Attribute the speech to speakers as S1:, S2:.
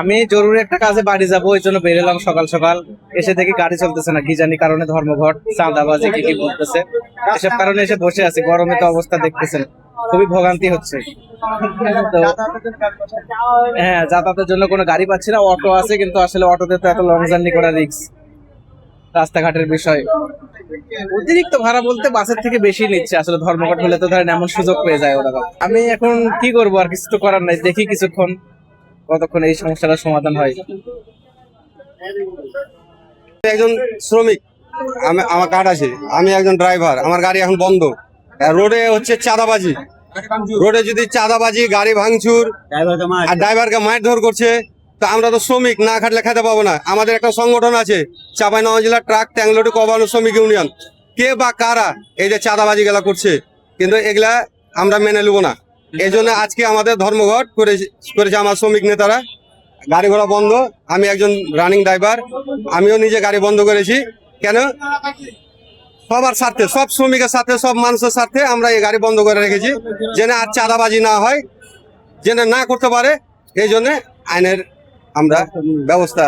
S1: আমি জরুরি একটা কাজে বাড়ি যাবো, ওই জন্য বেরোলাম সকাল সকাল। এসে দেখি গাড়ি চলতেছে না, কি জানি কারণে, ধর্মঘট, চাঁদাবাজি, কি কি করতেছে, এসব কারণে এসে বসে আছি। গরমে তো অবস্থা দেখতেছেন, খুবই ভোগান্তি হচ্ছে। তো হ্যাঁ, যাতায়াতের জন্য কোনো গাড়ি পাচ্ছি না। অটো আছে, কিন্তু আসলে অটোতে তো এত লং জার্নি করা রিস্ক, রাস্তাঘাটের বিষয়। অতিরিক্ত ভাড়া বলতে বাসের থেকে বেশি নিচ্ছে আসলে। ধর্মঘট হলে তো ধরেন এমন সুযোগ পেয়ে যায় ওরা। আমি এখন কি করবো, আর কিছু তো করার নাই, দেখি কিছুক্ষণ কতক্ষণ এই সমস্যাটার সমাধান হয়।
S2: একজন শ্রমিক, আমি আমার কার্ড আছে, আমি একজন ড্রাইভার, আমার গাড়ি এখন বন্ধ। রোডে হচ্ছে চাঁদাবাজি, রোডে যদি চাঁদাবাজি, গাড়ি ভাঙচুর আর ড্রাইভারকে মারধর করছে, তো আমরা তো শ্রমিক, না খাটলে খেতে পাবো না। আমাদের একটা সংগঠন আছে, চাঁপাইনবাবগঞ্জ জেলা ট্রাক ট্যাংলোডি কবানো শ্রমিক ইউনিয়ন। কে বা কারা এই যে চাঁদাবাজি গুলা করছে, কিন্তু এগুলা আমরা মেনে নেবো না। এই জন্য আজকে আমাদের ধর্মঘট করেছে আমার শ্রমিক নেতারা। গাড়ি ঘোড়া বন্ধ, আমি একজন রানিং ড্রাইভার, আমিও নিজে গাড়ি বন্ধ করেছি। কেন? সবার স্বার্থে, সব শ্রমিকের সাথে, সব মানুষের স্বার্থে আমরা এই গাড়ি বন্ধ করে রেখেছি, যেন আর চাঁদাবাজি না হয়, যেন না করতে পারে। এই জন্য আইনের আমরা ব্যবস্থা